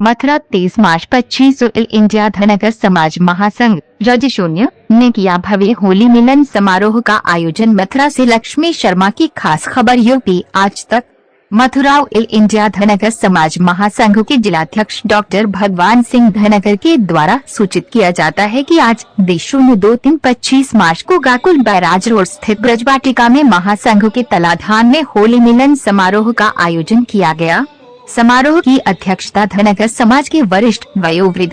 मथुरा 23 मार्च 25 India Dhangar समाज महासंघ रज-0 ने किया भव्य होली मिलन समारोह का आयोजन। मथुरा से लक्ष्मी शर्मा की खास खबर। यूपी आज तक मथुरा इंडिया धनगर समाज महासंघ के जिलाध्यक्ष डॉक्टर भगवान सिंह धनगर के द्वारा सूचित किया जाता है कि आज 25 मार्च को गाकुल बैराज रोड स्थित ब्रजवाटिका में महासंघ के तलाधान में होली मिलन समारोह का आयोजन किया गया। समारोह की अध्यक्षता धनगर समाज के वरिष्ठ वयोवृद्ध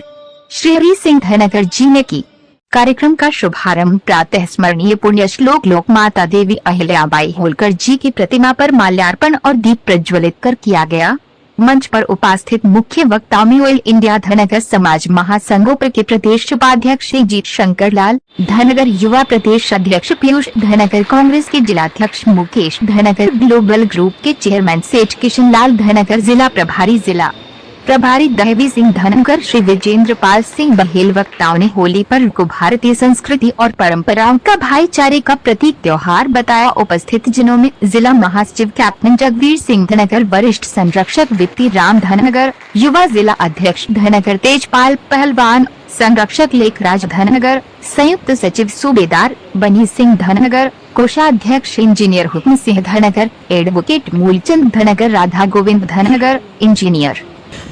श्री हरि सिंह धनगर जी ने की। कार्यक्रम का शुभारंभ प्रातः स्मरणीय पुण्य श्लोक लोक माता देवी अहिल्याबाई होलकर जी की प्रतिमा पर माल्यार्पण और दीप प्रज्वलित कर किया गया। मंच पर उपस्थित मुख्य वक्ताओं में ऑयल इंडिया धनगर समाज महासंघ के प्रदेश उपाध्यक्ष जीत शंकर लाल धनगर, युवा प्रदेश अध्यक्ष पीयूष धनगर, कांग्रेस के जिलाध्यक्ष मुकेश धनगर, ग्लोबल ग्रुप के चेयरमैन सेठ किशन लाल धनगर, जिला प्रभारी दहवी सिंह धनगर, श्री विजेंद्र पाल सिंह बहेल। वक्ताओं ने होली पर्व को भारतीय संस्कृति और परंपराओं का भाईचारे का प्रतीक त्योहार बताया। उपस्थित जनों में जिला महासचिव कैप्टन जगवीर सिंह धनगर, वरिष्ठ संरक्षक वित्ती राम धनगर, युवा जिला अध्यक्ष धनगर तेजपाल पहलवान, संरक्षक लेखराज धनगर, संयुक्त सचिव सूबेदार बनी सिंह धनगर, कोषाध्यक्ष इंजीनियर हुक्म सिंह धनगर, एडवोकेट मूलचंद धनगर, राधा गोविंद धनगर, इंजीनियर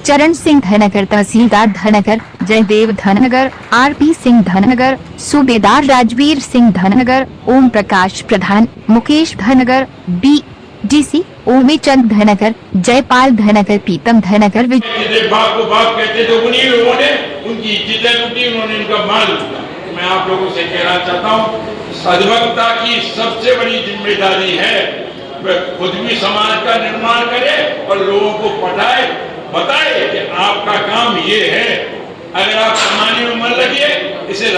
चरण सिंह धनगर, तहसीलदार धनगर जयदेव धनगर, आरपी सिंह धनगर, सूबेदार राजवीर सिंह धनगर, ओम प्रकाश प्रधान, मुकेश धनगर, बीडीसी ओमी चंद धनगर, जयपाल धनगर, पीतम धनगर। बाप को बाप कहते थे, उन्हीं लोगों ने उनकी इज्जत लूटी, उन्होंने इनका माल लूटा। मैं आप लोगों से कहना चाहता हूँ, अधिवक्ता की सबसे बड़ी जिम्मेदारी है वह खुद भी समाज का निर्माण करे और लोगों को बताए कि आपका काम ये है। अगर आप कमाने में मन लगे, इसे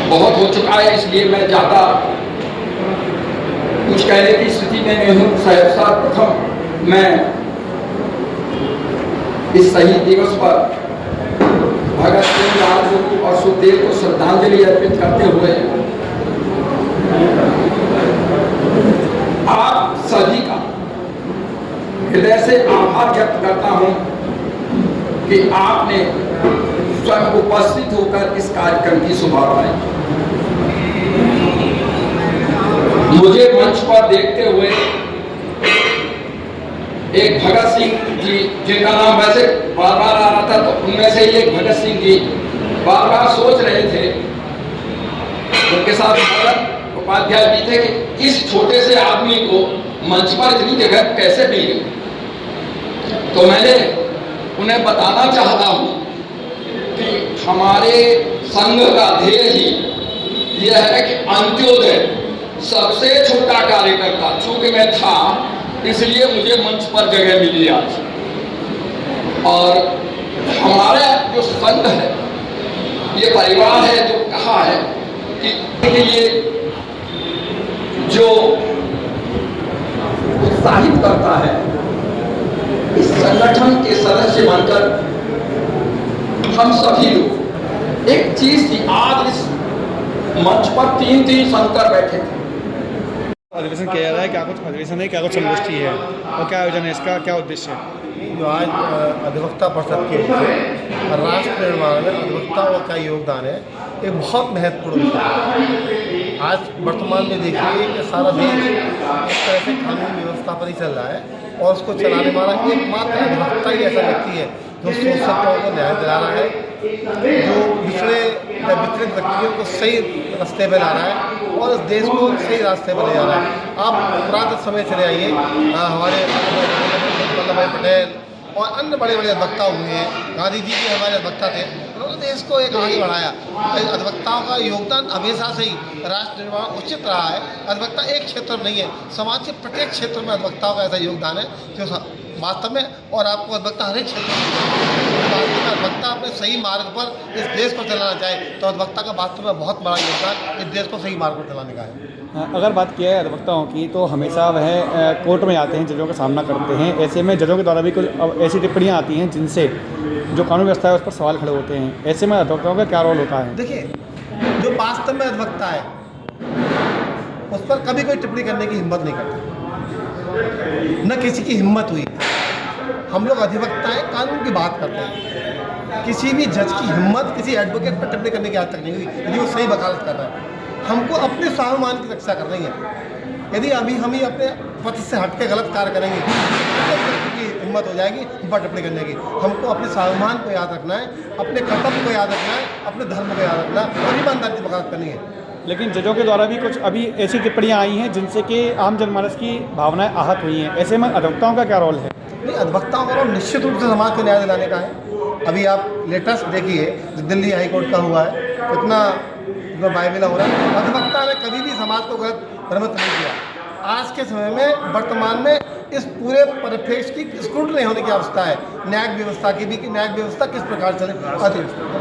बहुत हो चुका है, इसलिए मैं ज्यादा कुछ कहने की स्थिति में नहीं हूँ। सहसा प्रथम मैं इस शहीद दिवस पर भगत सिंह, राजगुरु और सुखदेव को श्रद्धांजलि अर्पित करते हुए आप सभी का हृदय से आभार व्यक्त करता हूं कि आपने स्वयं उपस्थित होकर इस कार्यक्रम की शोभा बढ़ाई। मुझे मंच पर देखते हुए एक भगत सिंह जी, जिनका नाम वैसे बार बार आ रहा था, तो उनमें से एक भगत सिंह जी बार बार सोच रहे थे, उनके साथ भगत उपाध्याय भी थे, कि इस छोटे से आदमी को मंच पर इतनी जगह कैसे मिल गई। तो मैंने उन्हें बताना चाहता हूं कि हमारे संघ का ध्येय ही यह है कि अंत्योदय, सबसे छोटा कार्यकर्ता, चूंकि मैं था इसलिए मुझे मंच पर जगह मिली आज। और हमारा जो संघ है, ये परिवार है, जो कहा है कि ये जो उत्साहित करता है, इस संगठन के सदस्य बनकर हम सभी लोग एक चीज थी। आज इस मंच पर तीन संकर बैठे थे। अधिवेशन किया जा रहा है, क्या कुछ अधिवेशन है, क्या कुछ संगोष्ठी है और क्या आयोजन है, इसका क्या उद्देश्य है? जो आज अधिवक्ता परिषद के राष्ट्र निर्माण में अधिवक्ताओं का योगदान है, ये बहुत महत्वपूर्ण विषय है। आज वर्तमान में देखिए कि सारा देश एक तरह से कानून व्यवस्था पर ही चल रहा है और उसको चलाने वाला एकमात्र अधिवक्ता ही ऐसा व्यक्ति है जो शोषकों को न्याय दिला रहा है, जो पिछड़े या विचलित व्यक्तियों को सही रास्ते पर ला रहा है और इस देश को सही रास्ते पर ले जा रहा है। आप पुराने समय चले आइए, हमारे वल्लभ भाई पटेल और अन्य बड़े बड़े अधिवक्ता हुए हैं, गांधी जी भी हमारे अधिवक्ता थे, उन्होंने देश को एक आगे बढ़ाया। अधिवक्ताओं का योगदान हमेशा से ही राष्ट्र निर्माण उचित रहा है। अधिवक्ता एक क्षेत्र में नहीं है, समाज के प्रत्येक क्षेत्र में अधिवक्ताओं का ऐसा योगदान है जो वास्तव में, और आपको अधिवक्ता हर एक क्षेत्र में अधिवक्ता अपने सही मार्ग पर इस देश को चलाना चाहे तो अधिवक्ता का वास्तव में बहुत बड़ा योगदान इस देश को सही मार्ग पर चलाने का है। अगर बात किया है अधिवक्ताओं की, तो हमेशा वह कोर्ट में जाते हैं, जजों का सामना करते हैं। ऐसे में जजों के द्वारा भी कुछ ऐसी टिप्पणियां आती हैं जिनसे जो कानून व्यवस्था है उस पर सवाल खड़े होते हैं। ऐसे में अधिवक्ताओं का क्या रोल होता है? देखिए, जो वास्तव में अधिवक्ता है उस पर कभी कोई टिप्पणी करने की हिम्मत नहीं करता, न किसी की हिम्मत हुई। हम लोग अधिवक्ता हैं, कानून की बात करते हैं। किसी भी जज की हिम्मत किसी एडवोकेट पर टिप्पणी करने की आज तक नहीं हुई यदि वो सही वकालत कर रहा है। हमको अपने स्वाभिमान की रक्षा करनी है। यदि अभी हम ही अपने पथ से हट के गलत कार्य करेंगे तो की हिम्मत हो जाएगी हम पर टिप्पणी करने की। हमको अपने स्वाभिमान को याद रखना है, अपने कर्तव्य को याद रखना है, अपने धर्म को याद रखना है और ईमानदारी से वकालत करनी है। लेकिन जजों के द्वारा भी कुछ अभी ऐसी टिप्पणियां आई हैं जिनसे कि आम जनमानस की भावनाएं आहत हुई हैं। ऐसे में अधिवक्ताओं का क्या रोल है? नहीं, अधिवक्ताओं का रोल निश्चित रूप से समाज को न्याय दिलाने का है। अभी आप लेटेस्ट देखिए जो दिल्ली हाई कोर्ट का हुआ है, कितना बाइबिल हो रहा है। अधिवक्ता ने कभी भी समाज को गलत भ्रमित नहीं किया। आज के समय में वर्तमान में इस पूरे परिप्रेक्ष्य की स्क्रूटनी होने की आवश्यकता है, न्यायिक व्यवस्था की भी कि न्यायिक व्यवस्था किस प्रकार चले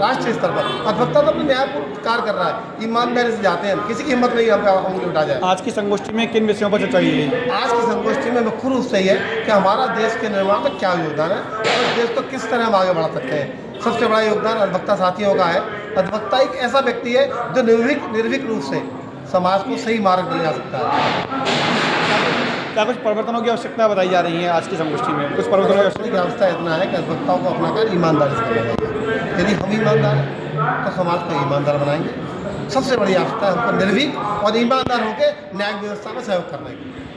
राष्ट्रीय स्तर पर। अधिवक्ता तो अपने न्यायपूर्ण कार्य कर रहा है, ईमानदारी से जाते हैं, किसी की हिम्मत नहीं है उंगली उठा जाए। आज की संगोष्ठी में किन विषयों पर चर्चा की गई? आज की संगोष्ठी में मुख्य रूप से ये है कि हमारा देश के निर्माण में क्या योगदान है और इस देश को किस तरह हम आगे बढ़ा सकते हैं। सबसे बड़ा योगदान अधिवक्ता साथियों का है। अधिवक्ता एक ऐसा व्यक्ति है जो निर्भीक रूप से समाज को सही मार्ग पर ले जा सकता है। क्या कुछ परिवर्तनों की आवश्यकता बताई जा रही है आज की संगोष्ठी में? कुछ परिवर्तनों की आवश्यकता इतना है कि अधिवक्ताओं को अपना कार्य ईमानदारी से करना चाहिए। यदि हम ईमानदार हैं तो समाज को ईमानदार बनाएंगे। सबसे बड़ी आवश्यकता है हमको निर्भीक और ईमानदार होकर न्यायिक व्यवस्था में सहयोग करने की।